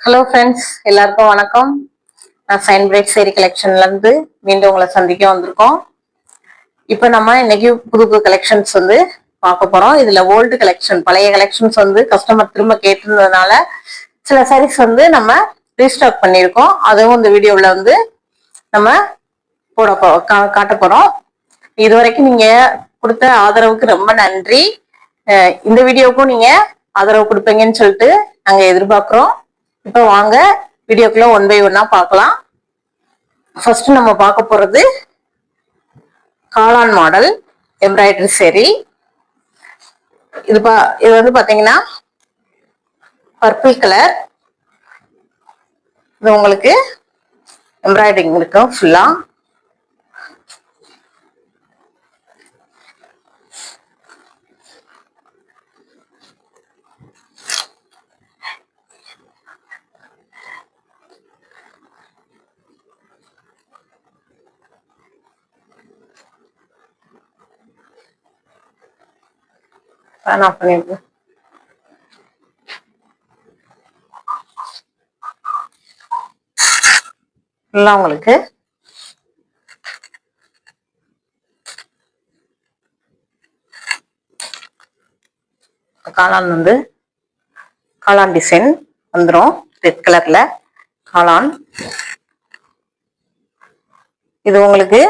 Hello friends, எல்லாருக்கும் வணக்கம். நான் சைன் பிரைட் சேரி கலெக்ஷன்ல இருந்து மீண்டும் உங்களை சந்திக்க வந்திருக்கோம். இப்போ நம்ம இன்னைக்கு புது புது கலெக்ஷன்ஸ் பார்க்க போறோம். இதுல ஓல்டு கலெக்ஷன், பழைய கலெக்ஷன்ஸ் கஸ்டமர் திரும்ப கேட்டிருந்ததுனால சில சாரீஸ் நம்ம ரீஸ்டாக் பண்ணியிருக்கோம். அதுவும் இந்த வீடியோவில் நம்ம காட்ட போறோம். இது வரைக்கும் நீங்க கொடுத்த ஆதரவுக்கு ரொம்ப நன்றி. இந்த வீடியோவுக்கும் நீங்க ஆதரவு கொடுப்பீங்கன்னு சொல்லிட்டு நாங்க எதிர்பார்க்கிறோம். இப்ப வாங்க வீடியோக்குள்ள ஒன் பை ஒன்னா பார்க்கலாம். ஃபர்ஸ்ட் நம்ம பார்க்க போறது காளான் மாடல் எம்ப்ராய்டரி சேரி. இது பாத்தீங்கன்னா பர்பிள் கலர். இது உங்களுக்கு எம்ப்ராய்டரிங் இருக்கும் ஃபுல்லா. பண்ணிருக்கேன். உங்களுக்கு காளான் காளான் டிசைன் வந்துடும். ரெட் கலர்ல காளான். இது உங்களுக்கு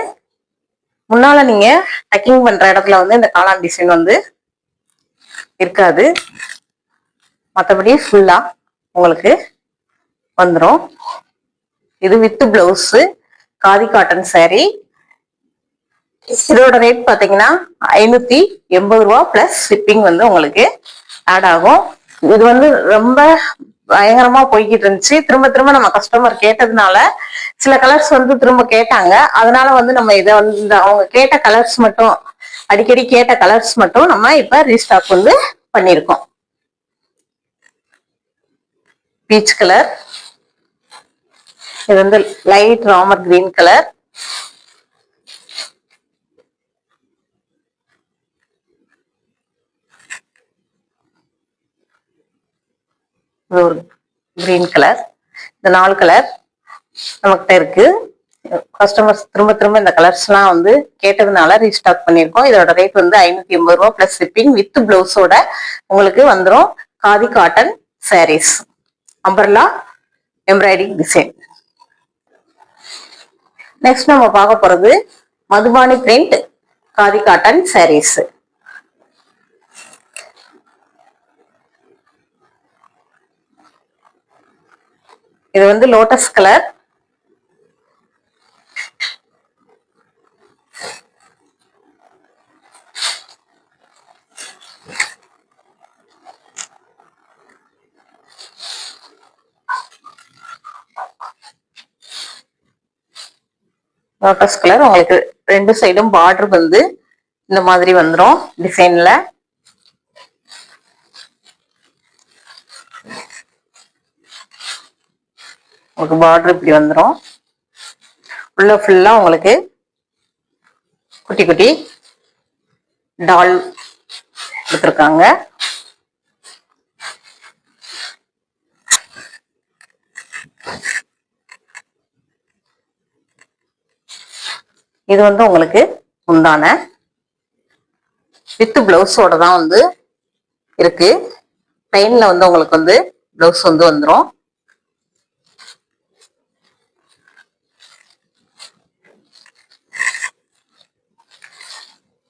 முன்னால நீங்க டக்கிங் பண்ற இடத்துல இந்த காளான் டிசைன் இருக்காது. மற்றபடி ஃபுல்லா உங்களுக்கு வந்துடும். இது with blouse khadi cotton sorry. இதோட ரேட் பாத்தீங்கன்னா 580 ரூபா பிளஸ் ஷிப்பிங் உங்களுக்கு ஆட் ஆகும். இது ரொம்ப பயங்கரமா போய்கிட்டு இருந்துச்சு. திரும்ப திரும்ப நம்ம கஸ்டமர் கேட்டதுனால சில கலர்ஸ் திரும்ப கேட்டாங்க. அதனால நம்ம இதை அவங்க கேட்ட கலர்ஸ் மட்டும், அடிக்கடி கேட்ட கலர்ஸ் மட்டும் நம்ம இப்ப ரீஸ்டாக் பண்ணிருக்கோம். Beach colour. இது லைட் ராமர் கிரீன் கலர். ஒரு கிரீன் கலர். இந்த 4 கலர் நம்மகிட்ட இருக்கு. கஸ்டமர்ஸ் திரும்ப திரும்ப இந்த கலர்ஸ் எல்லாம் கேட்டதுனால ரீஸ்டாக் பண்ணிருக்கோம். இதோட ரேட் 580 ரூபா பிளஸ் ஷிப்பிங் வித் பிளவுஸோட உங்களுக்கு வந்துடும். Khadi cotton sarees, umbrella embroidery design. Next நம்ம பார்க்க போறது மதுபானி பிரிண்ட் காதி காட்டன் சாரீஸ். இது லோட்டஸ் கலர். Lotus colour. உங்களுக்கு ரெண்டு சைடும் பார்டர் இந்த மாதிரி வந்துடும் டிசைன்ல. உங்களுக்கு பார்டர் இப்படி வந்துடும். உள்ள ஃபுல்லா உங்களுக்கு குட்டி குட்டி டால் கொடுத்துருக்காங்க. இது உங்களுக்கு முந்தான வித் பிளவுஸோட தான் இருக்கு. பிளைன்ல உங்களுக்கு பிளவுஸ் வந்துடும்.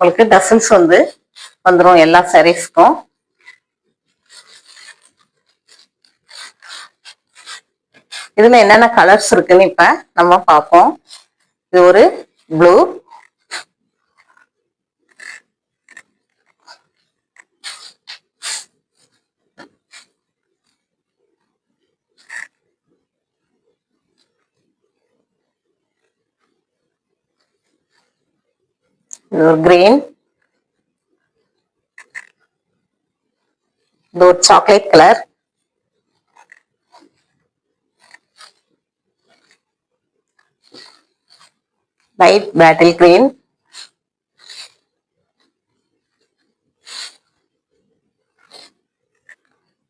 உங்களுக்கு டசல்ஸ் வந்துடும் எல்லா சாரீஸ்க்கும். இதுல என்னென்ன கலர்ஸ் இருக்குன்னு இப்ப நம்ம பார்ப்போம். இது ஒரு ப்ளூ, இது ஒரு கிரீன், இது ஒரு chocolate colour, light bottle green,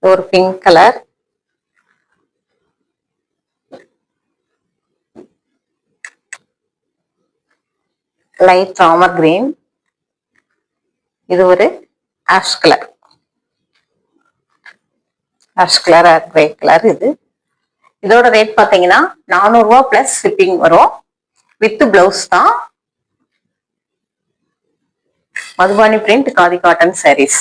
ஒரு பிங்க் கலர், லைட் ராமர் கிரீன். இது ஒரு ash colour, ash colour grey colour. இதோட ரேட் பாத்தீங்கன்னா 400 ரூபாய் பிளஸ் ஷிப்பிங் வரும். வித் பிளவுஸ் தான். Madhubani print khadi cotton saris.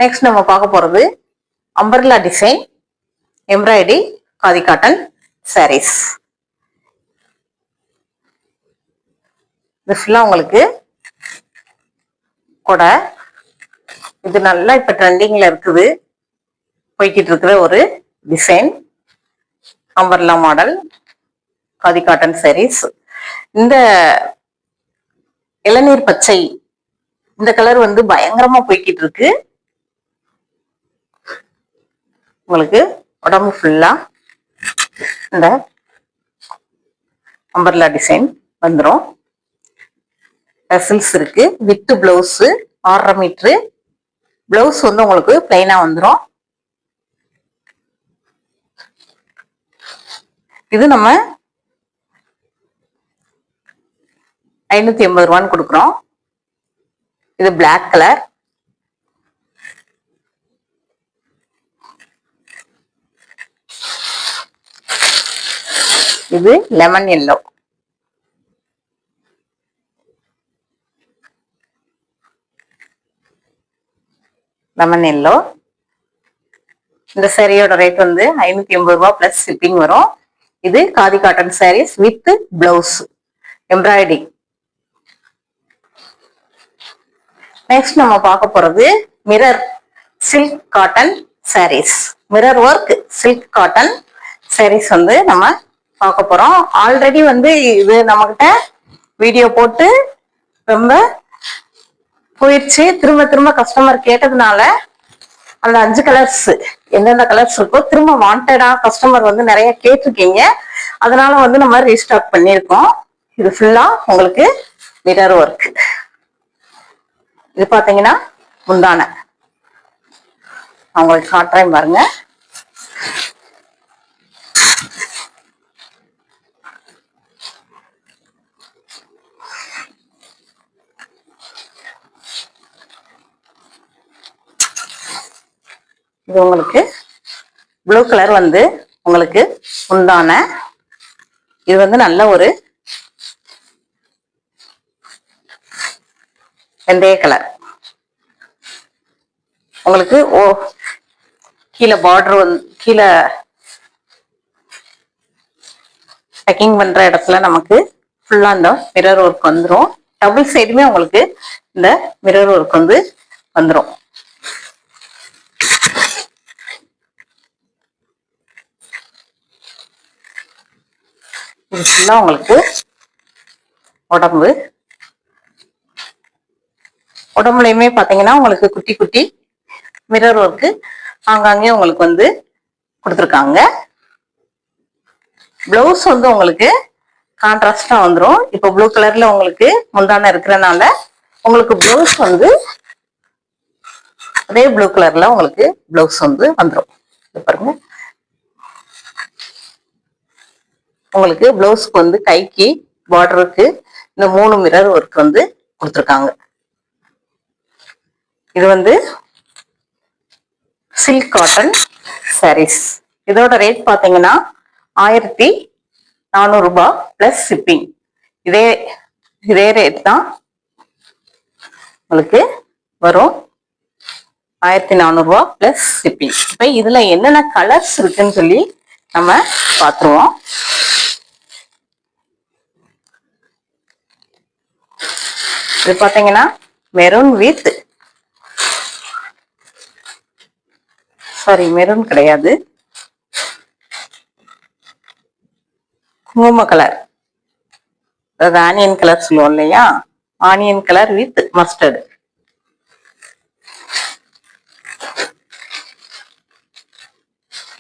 Next நம்ம பார்க்க போறது umbrella design embroidery khadi cotton saris. இது ஃபுல்லா உங்களுக்கு கொடை. இது நல்லா இப்ப ட்ரெண்டிங்ல இருக்குது, போய்கிட்டு இருக்கிற ஒரு design. Umbrella model khadi cotton sarees. இந்த இளநீர் பச்சை இந்த கலர் வந்து பயங்கரமா போய்கிட்டு இருக்கு. உங்களுக்கு உடம்பு ஃபுல்லா இந்த அம்பர்லா டிசைன் வந்துடும். டசில்ஸ் இருக்கு. With blouse 6.5 metre. பிளவுஸ் வந்து உங்களுக்கு பிளைனா வந்துடும். இது நம்ம 580 ரூபான்னு கொடுக்குறோம். இது பிளாக் கலர். இது லெமன் எல்லோ. Lemon yellow. இந்த சாரியோட ரேட் வந்து 580 ரூபாய் பிளஸ் ஷிப்பிங் வரும். இது khadi cotton sarees with blouse embroidery. Next நம்ம பார்க்க போறது mirror silk cotton sarees. Mirror work silk cotton sarees வந்து நம்ம பார்க்க போறோம். ஆல்ரெடி வந்து இது நம்ம கிட்ட வீடியோ போட்டு ரொம்ப போயிடுச்சு. திரும்ப திரும்ப கஸ்டமர் கேட்டதுனால அந்த 5 கலர்ஸ் எந்தெந்த கலர்ஸ் இருக்கோ திரும்ப வாண்டடா கஸ்டமர் வந்து நிறைய கேட்டிருக்கீங்க. அதனால வந்து நம்ம ரீஸ்டாக் பண்ணியிருக்கோம். இது ஃபுல்லா உங்களுக்கு மிரர் ஒர்க். இது பாத்தீங்கன்னா முந்தான அவங்களுக்கு காட்டுறேன் பாருங்க. இது உங்களுக்கு ப்ளூ கலர் வந்து உங்களுக்கு முந்தான. இது வந்து நல்ல ஒரு வெந்தய கலர். உங்களுக்கு கீழே பார்டர் வந்து கீழே பேக்கிங் பண்ற இடத்துல நமக்கு ஃபுல்லா இந்த மிரர் ஒர்க் வந்துடும். டபுள் சைடுமே உங்களுக்கு இந்த மிரர் ஒர்க் வந்து வந்துடும். இது ஃபுல்லா உங்களுக்கு உடம்புலையுமே பாத்தீங்கன்னா உங்களுக்கு குட்டி குட்டி மிரர் ஒர்க்கு ஆங்காங்கே உங்களுக்கு வந்து கொடுத்துருக்காங்க. பிளவுஸ் வந்து உங்களுக்கு கான்ட்ராஸ்டா வந்துடும். இப்போ ப்ளூ கலர்ல உங்களுக்கு முந்தான இருக்கிறனால உங்களுக்கு பிளவுஸ் வந்து அதே ப்ளூ கலர்ல உங்களுக்கு பிளவுஸ் வந்து வந்துடும். பாருங்க, உங்களுக்கு பிளவுஸ்க்கு வந்து கைக்கு பார்டருக்கு இந்த 3 மிரர் ஒர்க் வந்து கொடுத்துருக்காங்க. இது வந்து சில்க் காட்டன் சாரீஸ். இதோட ரேட் பாத்தீங்கன்னா 1400 ரூபாய் பிளஸ் ஷிப்பிங். இதே ரேட் தான் உங்களுக்கு வரும். 1400 ரூபாய் பிளஸ் ஷிப்பிங். இப்ப இதுல என்னென்ன கலர்ஸ் இருக்குன்னு சொல்லி நம்ம பாத்துருவோம். இது பாத்தீங்கன்னா மெரூன் வித் மெரூன் கிடையாது, குங்கும கலர், அதாவது ஆனியன் கலர் சொல்லுவோம் இல்லையா, ஆனியன் கலர் வித் மஸ்டர்டு.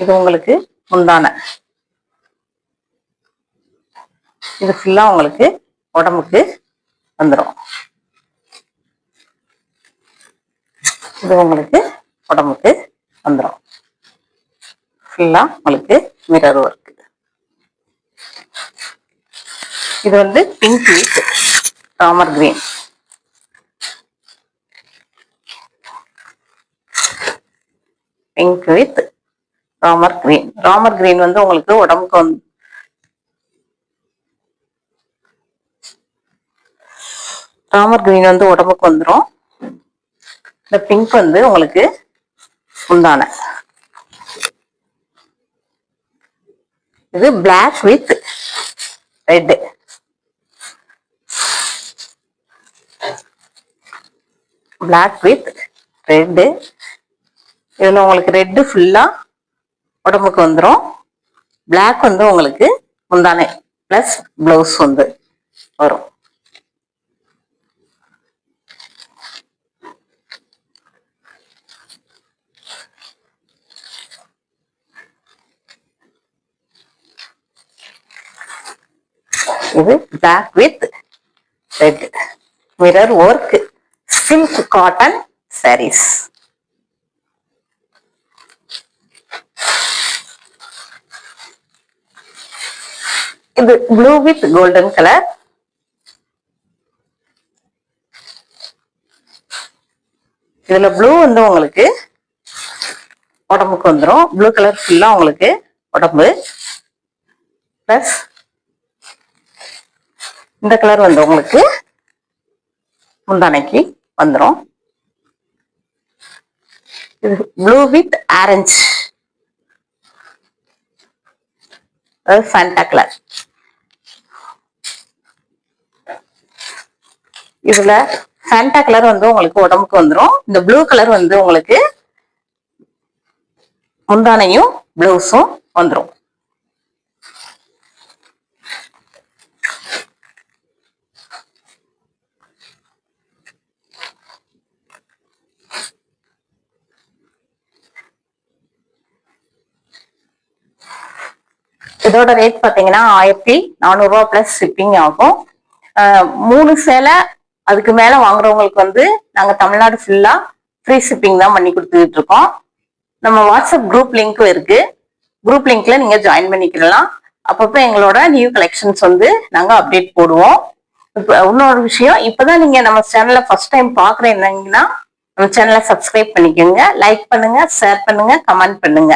இது உங்களுக்கு முந்தான. இது ஃபுல்லா உங்களுக்கு உடம்புக்கு வந்துடும். இது உங்களுக்கு உடம்புக்கு வந்துடும். ஃபுல்லா உங்களுக்கு மிரர் ஒர்க். இது வந்து pink with Ramar green. Pink with Ramar green. Ramar green வந்து உங்களுக்கு உடம்புக்கு வந்து ராமர் கிரீன் வந்து உடம்புக்கு வந்துடும். இந்த பிங்க் வந்து உங்களுக்கு முந்தான. இது black with red. Black with red. இதுல உங்களுக்கு ரெட் ஃபுல்லா உடம்புக்கு வந்துடும். பிளாக் வந்து உங்களுக்கு முந்தானை பிளஸ் பிளவுஸ் வந்து வரும். இது black with red mirror work silk cotton saris. இது ப்ளூ வித் கோல்டன் கலர். இதுல ப்ளூ வந்து உங்களுக்கு உடம்புக்கு வந்துடும். ப்ளூ கலர் ஃபுல்லா உங்களுக்கு உடம்பு பிளஸ் இந்த கலர் வந்து உங்களுக்கு முந்தானைக்கு வந்துடும். இது ப்ளூ வித் ஆரஞ்சு, அதாவது ஃபேண்டா கலர். இதுல ஃபேண்டா கலர் வந்து உங்களுக்கு உடம்புக்கு வந்துடும். இந்த ப்ளூ கலர் வந்து உங்களுக்கு முந்தானையும் பிளவுஸும் வந்துடும். இதோட ரேட் பாத்தீங்கன்னா 1400 பிளஸ் ஷிப்பிங் ஆகும். 3 சேலை அதுக்கு மேல வாங்குறவங்களுக்கு வந்து நாங்க தமிழ்நாடு ஃபுல்லா ஃப்ரீ ஷிப்பிங் தான் பண்ணி கொடுத்துட்டு இருக்கோம். நம்ம வாட்ஸ்அப் குரூப் லிங்க்கும் இருக்கு. குரூப் லிங்க்ல நீங்க ஜாயின் பண்ணிக்கலாம். அப்பப்போ எங்களோட நியூ கலெக்ஷன்ஸ் வந்து நாங்க அப்டேட் போடுவோம். இப்ப இன்னொரு விஷயம், இப்பதான் நீங்க நம்ம சேனலை ஃபர்ஸ்ட் டைம் பாக்குறீங்கன்னா நம்ம சேனலை சப்ஸ்கிரைப் பண்ணிக்கோங்க, லைக் பண்ணுங்க, ஷேர் பண்ணுங்க, கமெண்ட் பண்ணுங்க.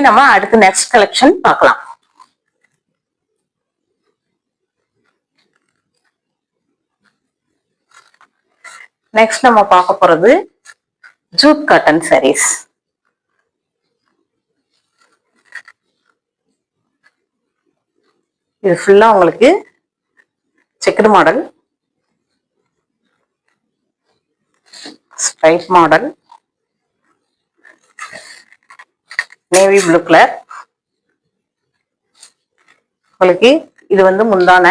நம்ம அடுத்து நெக்ஸ்ட் கலெக்ஷன் பார்க்கலாம். நெக்ஸ்ட் நம்ம பார்க்க போறது ஜூட் காட்டன் சாரீஸ். இது ஃபுல்லா உங்களுக்கு checked model, stripe model, navy blue colour. உங்களுக்கு இது வந்து முந்தான.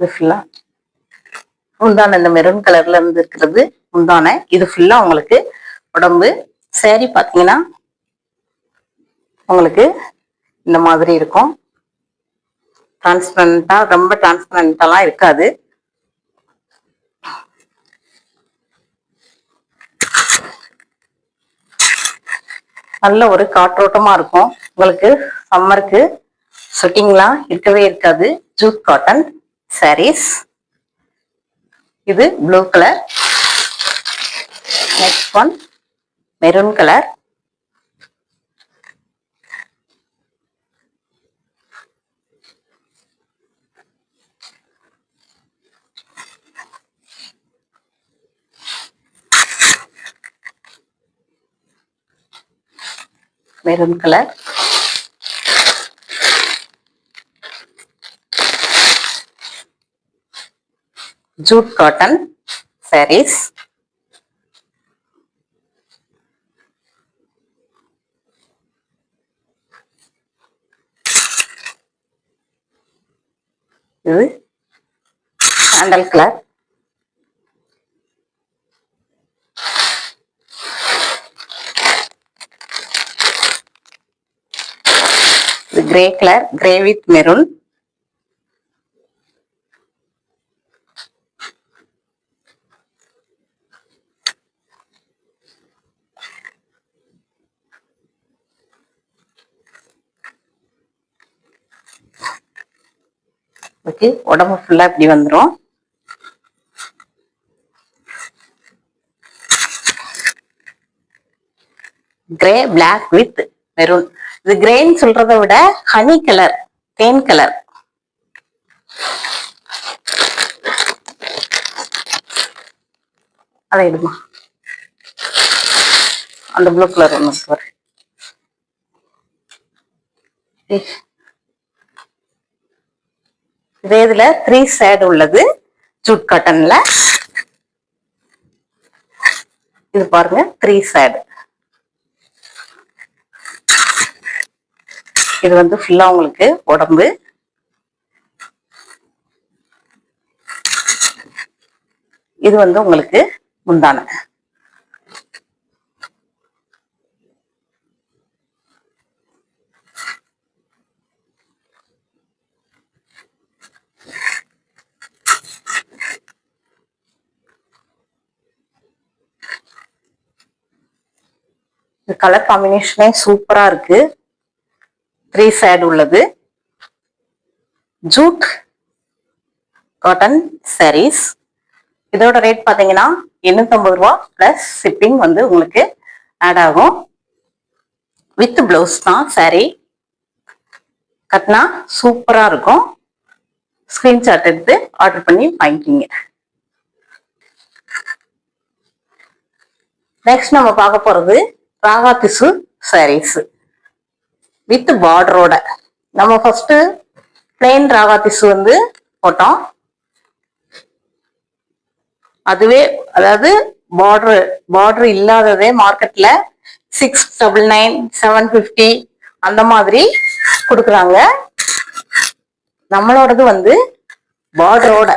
இது ஃபுல்லா முந்தான இந்த மெரூன் கலர்ல இருந்து இருக்கிறது முந்தான. இது ஃபுல்லா உங்களுக்கு உடம்பு. சேரீ பாத்தீங்கன்னா உங்களுக்கு இந்த மாதிரி இருக்கும். டிரான்ஸ்பரண்டா, ரொம்ப டிரான்ஸ்பரண்டாலாம் இருக்காது. நல்ல ஒரு காற்றோட்டமா இருக்கும். உங்களுக்கு சம்மருக்கு ஸ்வெட்டிங்லாம் இருக்கவே இருக்காது. Jute cotton saris. இது blue colour. Next one maroon colour. Maroon colour. Jute cotton saris. இது சாண்டல் கலர். இது grey colour, grey with maroon. Okay, உடம்பு ஃபுல்லா இப்படி வந்துடும். Grey black with maroon. இது கிரேன்னு சொல்றதை விட ஹனி கலர், தேன் கலர். அதை எடுமா, அந்த ப்ளூ கலர் ஒன்று. இதே இதுல 3 ஷேட் உள்ளது ஜூட் காட்டன்ல. இது பாருங்க 3 ஷேட். இது வந்து ஃபுல்லா உங்களுக்கு உடம்பு. இது வந்து உங்களுக்கு முந்தான. இந்த கலர் காம்பினேஷனே சூப்பரா இருக்கு. 3 ஷேட் உள்ளது ஜூட் காட்டன் சாரீஸ். இதோட ரேட் பாத்தீங்கன்னா 850 ரூபா பிளஸ் ஷிப்பிங் வந்து உங்களுக்கு ஆட் ஆகும். வித் பிளவுஸ் தான் சாரி. கட்டினா சூப்பரா இருக்கும். ஸ்கிரீன்ஷாட் எடுத்து ஆர்டர் பண்ணி வாங்கிக்கிங்க. நெக்ஸ்ட் நம்ம பார்க்க போறது ராகா திசு சாரீஸ் வித் பார்டரோட. நம்ம ஃபர்ஸ்ட் பிளெயின் ராகா திசு வந்து போட்டோம். அதுவே அதாவது பார்டர் இல்லாததே மார்க்கெட்ல 699, 750 அந்த மாதிரி கொடுக்குறாங்க. நம்மளோடது வந்து பார்டரோட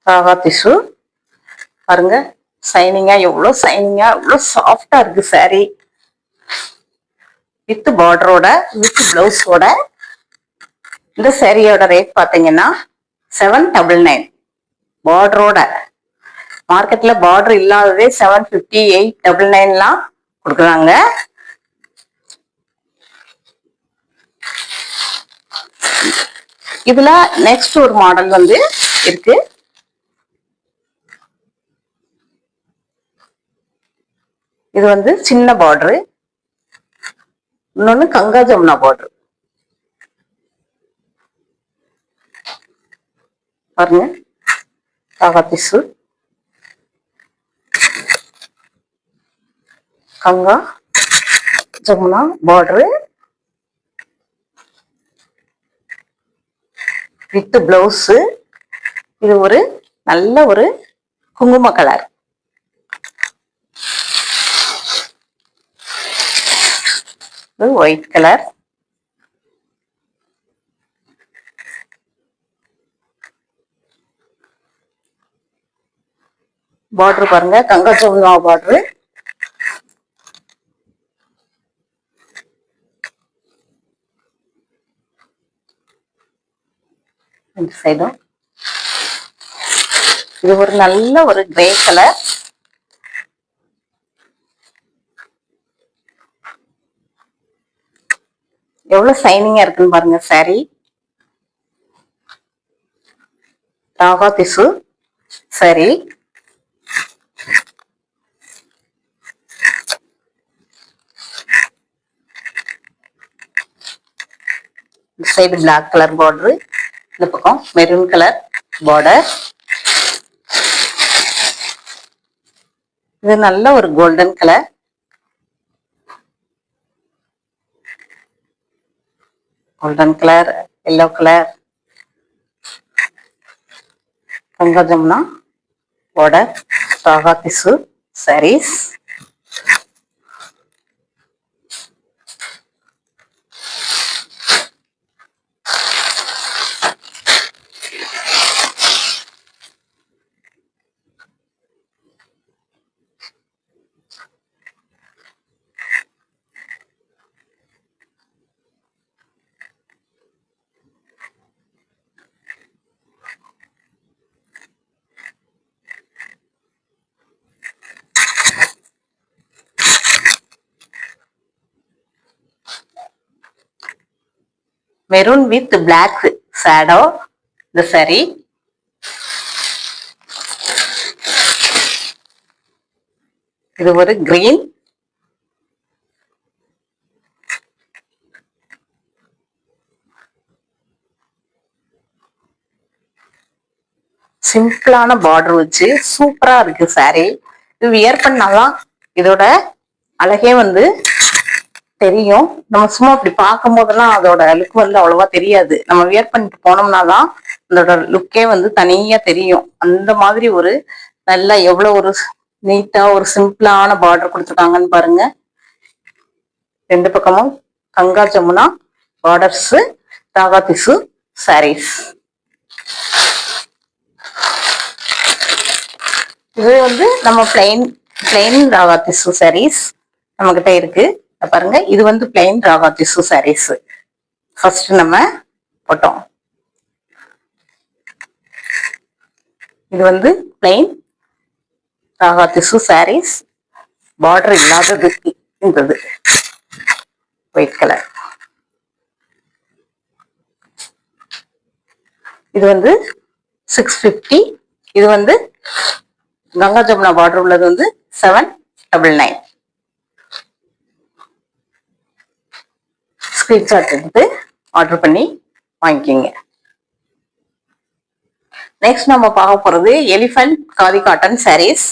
ராகா திசு. பாருங்க சைனிங்கா, எவ்வளவு சைனிங்கா, எவ்வளவு சாஃப்டா இருக்கு சாரி. வித் பார்டரோட வித் பிளவுஸோட. இந்த சாரியோட ரேட் பாத்தீங்கன்னா 799. பார்டரோட. மார்க்கெட்ல பார்டர் இல்லாததே 750, 899 கொடுக்குறாங்க. இதுல நெக்ஸ்ட் ஒரு மாடல் வந்து இருக்கு. இது வந்து சின்ன பார்டரு, இன்னொன்னு கங்கா ஜமுனா பார்டர். பாருங்க ராகா திசு Ganga Jamuna border with blouse. இது ஒரு நல்ல ஒரு குங்கும கலர். இது ஒயிட் கலர். பார்டர் பாருங்க கங்கா ஜமுனா பார்டர். இந்த சைடும் இது ஒரு நல்ல ஒரு கிரே கலர். எவ்வளவு சைனிங்கா இருக்குன்னு பாருங்க சாரி. ராகா திசு சாரி. இந்த சைடு பிளாக் கலர் பார்டர், இந்த பக்கம் மெரூன் கலர் பார்டர். இது நல்ல ஒரு golden colour. Golden colour, yellow colour. Ganga Jamuna border Raga tissue sarees. Maroon with black shadow இந்த saree. இது ஒரு கிரீன், சிம்பிளான பார்டர் வச்சு சூப்பரா இருக்கு saree. இது வியர் பண்ணாதான் இதோட அழகே வந்து தெரியும். நம்ம சும்மா அப்படி பார்க்கும் போதெல்லாம் அதோட லுக் வந்து அவ்வளவா தெரியாது. நம்ம வியர் பண்ணிட்டு போனோம்னாதான் அதோட லுக்கே வந்து தனியா தெரியும். அந்த மாதிரி ஒரு நல்ல எவ்வளவு ஒரு நீட்டா ஒரு சிம்பிளான பார்டர் கொடுத்துருக்காங்கன்னு பாருங்க. ரெண்டு பக்கமும் கங்கா ஜமுனா பார்டர்ஸ், தாகா திசு சாரீஸ். இது வந்து நம்ம பிளைன் ராகா திசு சாரீஸ் நம்ம கிட்ட இருக்கு பாருங்க. இது வந்து plain Raaga tissue saris first நம்ம போட்டோம். இது வந்து plain Raaga tissue saris, border இல்லாதது இருந்தது, ஒயிட் கலர். இது வந்து 650. இது வந்து கங்கா ஜமுனா பார்டர் உள்ளது வந்து 799. ஸ்கிரீன்ஷாட் எடுத்து ஆர்டர் பண்ணி வாங்கிக்கிங்க. நெக்ஸ்ட் நம்ம பார்க்க போறது எலிஃபண்ட் காதி காட்டன் சாரீஸ்.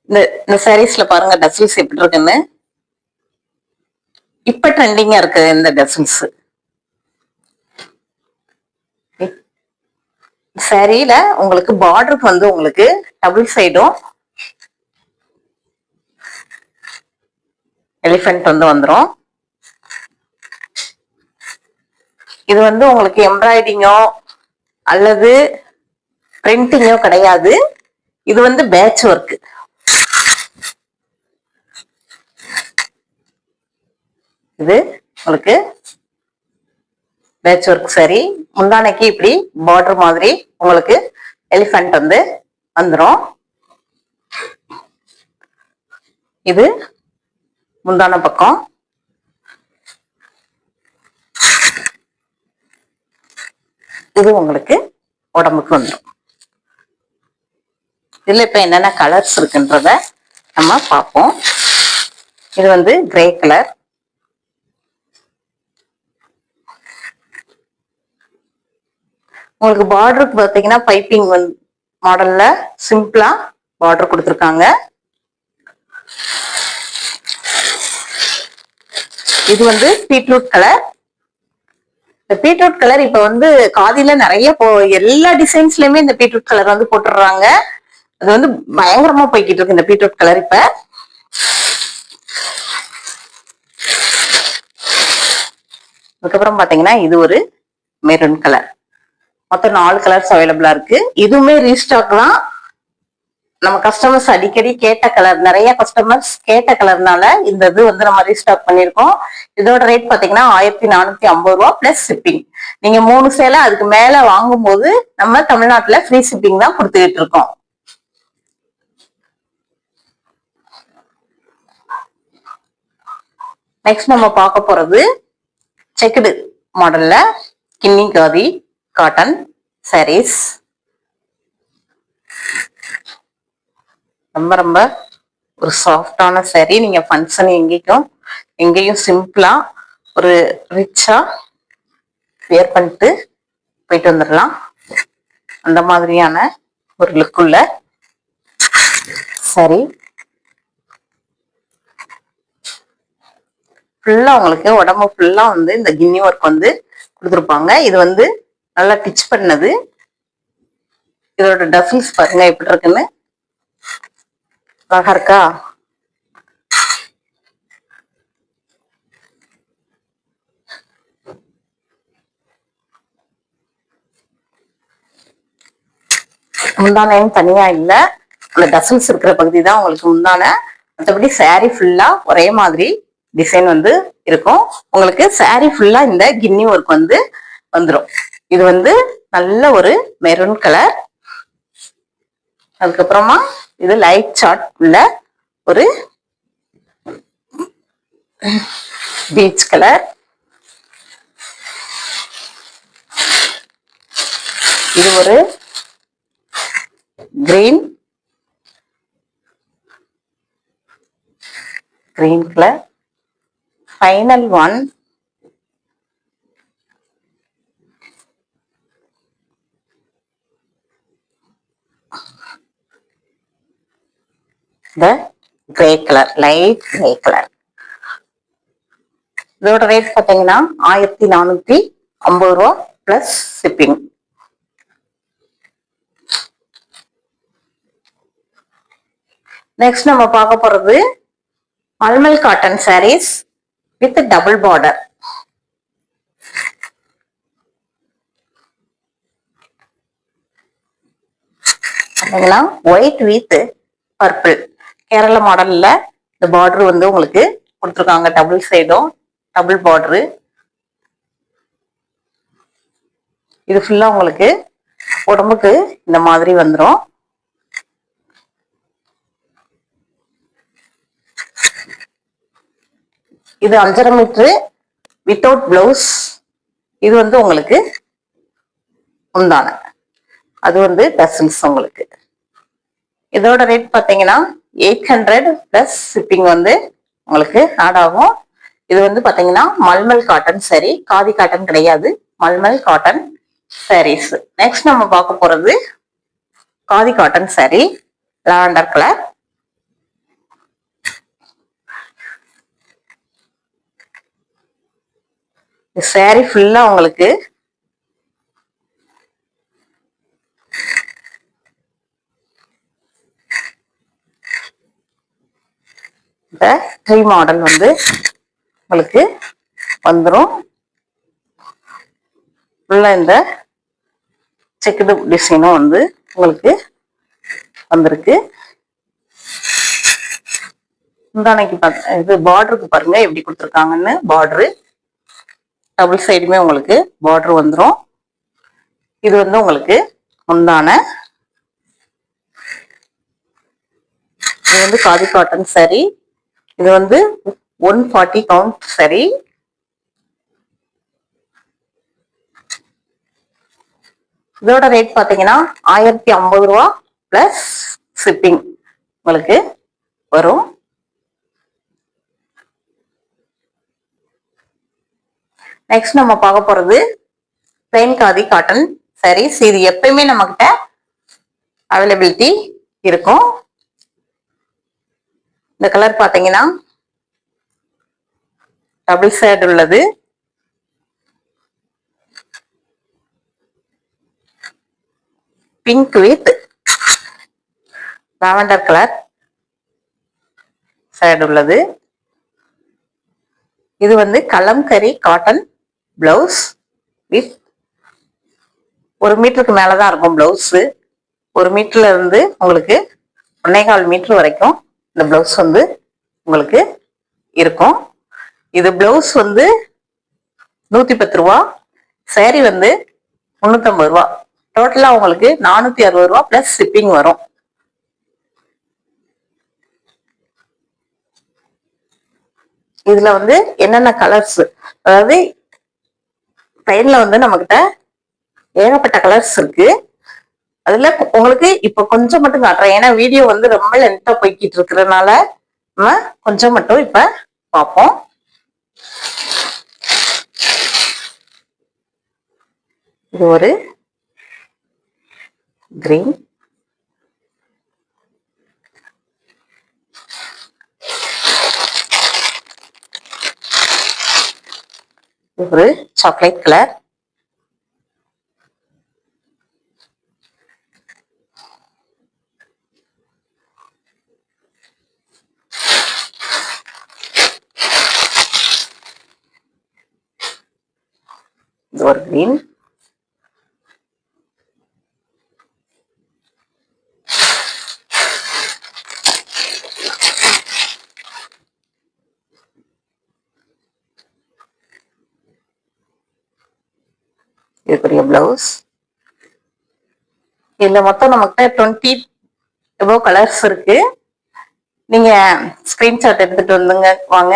இந்த சாரீஸ்ல பாருங்க டசில்ஸ் எப்படி இருக்குன்னு. இப்ப ட்ரெண்டிங்கா இருக்கு இந்த டசில்ஸ். சாரியில உங்களுக்கு பார்டருக்கு வந்து உங்களுக்கு டபுள் சைடும் எலிஃபண்ட் வந்து வந்துரும். இது வந்து உங்களுக்கு எம்ப்ராய்டிங்கோ அல்லது பிரிண்டிங்கோ கிடையாது. இது வந்து பேட்ச் ஒர்க். இது உங்களுக்கு பேட்ச் ஒர்க் சரி. முந்தானைக்கு இப்படி பார்டர் மாதிரி உங்களுக்கு எலிஃபண்ட் வந்து வந்துடும். இது முந்தான பக்கம். இது உங்களுக்கு உடம்புக்கு வந்துடும். இதுல இப்ப என்னென்ன கலர்ஸ் இருக்குன்றத நம்ம பார்ப்போம். இது வந்து கிரே கலர், உங்களுக்கு பார்டருக்கு பார்த்தீங்கன்னா பைப்பிங் வந்து மாடல்ல சிம்பிளா பார்டர் கொடுத்துருக்காங்க. இது வந்து பீட்ரூட் கலர். இந்த பீட்ரூட் கலர் இப்ப வந்து காதில நிறைய எல்லா டிசைன்ஸ்லயுமே இந்த பீட்ரூட் கலர் வந்து போட்டுடுறாங்க. அது வந்து பயங்கரமா போய்கிட்டு இருக்கு இந்த பீட்ரூட் கலர். இப்ப அதுக்கப்புறம் பாத்தீங்கன்னா இது ஒரு மெரூன் கலர். மொத்தம் 4 கலர்ஸ் அவைலபிளா இருக்கு. இதுவுமே ரீஸ்டாக் தான். நம்ம கஸ்டமர்ஸ் அடிக்கடி கேட்ட கலர், நிறைய கஸ்டமர்ஸ் கேட்ட கலர்னால இந்த இது வந்து நம்ம ரீஸ்டாக் பண்ணிருக்கோம். இதோட ரேட் பாத்தீங்கன்னா 1450 ரூபா பிளஸ் ஷிப்பிங். நீங்க 3 சேலை அதுக்கு மேல வாங்கும் போது நம்ம தமிழ்நாட்டுல ஃப்ரீ ஷிப்பிங் தான் கொடுத்துக்கிட்டு இருக்கோம். நெக்ஸ்ட் நம்ம பார்க்க போறது செக்குடு மாடல்ல கின்னி காதி காட்டன் சாரீஸ். ரொம்ப ரொம்ப ஒரு சாஃப்டான சாரீ. நீங்க ஃபங்க்ஷன் எங்கேயும் சிம்பிளா ஒரு ரிச்சா வேர் பண்ணிட்டு போயிட்டு வந்துடலாம். அந்த மாதிரியான ஒரு லுக்குள்ள சாரீ. ஃபுல்லா உங்களுக்கு உடம்பு ஃபுல்லா வந்து இந்த கின்னி ஒர்க் வந்து கொடுத்துருப்பாங்க. இது வந்து நல்லா டிச் பண்ணது. இதோட டசில்ஸ் பாருங்க எப்படி இருக்குன்னு. அழகா இருக்கா? முந்தானையும் தனியா இல்ல, அந்த டசில்ஸ் இருக்கிற பகுதி தான் உங்களுக்கு முந்தான. மற்றபடி சாரீ ஃபுல்லா ஒரே மாதிரி டிசைன் வந்து இருக்கும். உங்களுக்கு சாரீ ஃபுல்லா இந்த கின்னி ஒர்க் வந்து வந்துடும். இது வந்து நல்ல ஒரு மெரூன் கலர். அதுக்கப்புறமா இது லைட் சார்ட் உள்ள ஒரு பீச் கலர். இது ஒரு green colour. Final one the grey colour, light grey colour. இதோட ரேட் பாத்தீங்கன்னா 1450 ரூபா பிளஸ் ஷிப்பிங். நெக்ஸ்ட் நம்ம பார்க்க போறது mulmul cotton sarees with double border. White with purple Kerala மாடல்ல இந்த பார்டர் வந்து உங்களுக்கு கொடுத்துருக்காங்க. டபுள் சைடும் டபுள் பார்டரு. இது ஃபுல்லா உங்களுக்கு உடம்புக்கு இந்த மாதிரி வந்துடும். இது 5.5 மீட்டர் வித்தவுட் பிளவுஸ். இது வந்து உங்களுக்கு முந்தான, அது வந்து டசல்ஸ் உங்களுக்கு. இதோட ரேட் பாத்தீங்கன்னா 800 பிளஸ் ஷிப்பிங் வந்து உங்களுக்கு ஆட் ஆகும். இது வந்து பாத்தீங்கன்னா mulmul cotton sorry, khadi cotton கிடையாது, மல்மல் காட்டன் சாரீஸ். நெக்ஸ்ட் நம்ம பார்க்க போறது khadi cotton sorry, lavender colour. Sorry ஃபுல்லா உங்களுக்கு இந்த ட்ரீ மாடல் வந்து உங்களுக்கு வந்துடும். ஃபுல்லா இந்த செக்குடு டிசைனும் வந்து உங்களுக்கு வந்திருக்கு. முந்தானைக்கு இது பார்டருக்கு பாருங்க எப்படி கொடுத்துருக்காங்கன்னு. பார்டரு டபுள் சைடுமே உங்களுக்கு பார்டர் வந்துடும். இது வந்து உங்களுக்கு முந்தான. இது வந்து காதி காட்டன் சாரி. இது வந்து 140 கவுண்ட் சாரி. இதோட ரேட் பாத்தீங்கன்னா 1050 ரூபா பிளஸ் ஷிப்பிங் உங்களுக்கு வரும். நெக்ஸ்ட் நம்ம பார்க்க போறது பிளைன் காதி காட்டன் சாரீஸ். இது எப்பயுமே நம்ம கிட்ட அவைலபிலிட்டி இருக்கும். இந்த கலர் பாத்தீங்கன்னா டபுள் ஷேட் உள்ளது. Pink with lavender colour shade உள்ளது. இது வந்து கலம்கரி காட்டன் பிளவுஸ் வித் 1 மீட்டருக்கு மேலதான் இருக்கும் பிளவுஸ். 1 மீட்டர்ல இருந்து உங்களுக்கு 1.25 மீட்டர் வரைக்கும் இந்த பிளவுஸ் வந்து உங்களுக்கு இருக்கும். இது பிளவுஸ் வந்து 110 ரூபா, சாரி வந்து 350 ரூபா. டோட்டலா உங்களுக்கு 460 ரூபா பிளஸ் ஷிப்பிங் வரும். இதுல வந்து என்னென்ன கலர்ஸ், அதாவது பிளைன்ல வந்து நம்ம கிட்ட ஏகப்பட்ட கலர்ஸ் இருக்கு. அதுல உங்களுக்கு இப்ப கொஞ்சம் மட்டும் காட்டுறேன், ஏன்னா வீடியோ வந்து ரொம்ப லென்த்தா போய்கிட்டு இருக்கிறதுனால நம்ம கொஞ்சம் மட்டும் இப்ப பார்ப்போம். இது ஒரு கிரீன், ஒரு சாக்லேட் கலர், இது ஒரு கிரீன், இது பெரிய பிளவுஸ். இதுல மொத்தம் நமக்கு 20 எவ்வளோ கலர்ஸ் இருக்கு. நீங்க ஸ்கிரீன்ஷாட் எடுத்துட்டு வந்துங்க, வாங்க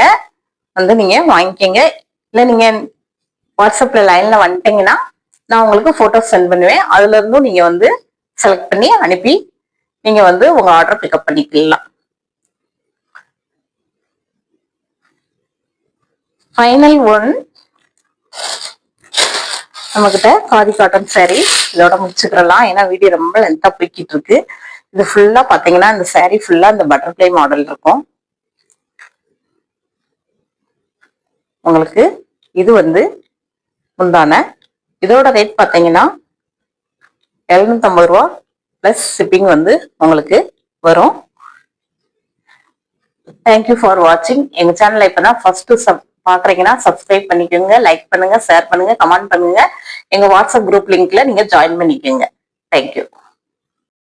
வந்து நீங்க வாங்கிக்கங்க. இல்ல நீங்க வாட்ஸ்அப்ல லைன்ல வந்துட்டீங்கன்னா நான் உங்களுக்கு போட்டோஸ் சென்ட் பண்ணுவேன். அதுல இருந்தும் நீங்க வந்து செலக்ட் பண்ணி அனுப்பி நீங்க வந்து உங்க ஆர்டர் பிக்கப் பண்ணிக்கலாம். ஃபைனல் ஒன் நம்ம கிட்ட காதி காட்டன் saree இதோட முடிச்சுக்கலாம். ஏன்னா வீடியோ ரொம்ப லென்த்தா போய்கிட்டு இருக்கு. இது ஃபுல்லா பாத்தீங்கன்னா இந்த saree ஃபுல்லா இந்த பட்டர்ஃப்ளை மாடல் இருக்கும். உங்களுக்கு இது வந்து முந்தான. இதோட ரேட் பாத்தீங்கன்னா 750 ரூபா பிளஸ் ஷிப்பிங் வந்து உங்களுக்கு வரும். தேங்க்யூ ஃபார் வாட்சிங். எங்க சேனலை இப்பதான் ஃபர்ஸ்ட் பாக்குறீங்கன்னா சப்ஸ்கிரைப் பண்ணிக்கோங்க, லைக் பண்ணுங்க, ஷேர் பண்ணுங்க, கமெண்ட் பண்ணுங்க. எங்க வாட்ஸ்அப் குரூப் லிங்க்ல நீங்க ஜாயின் பண்ணிக்கோங்க. தேங்க்யூ.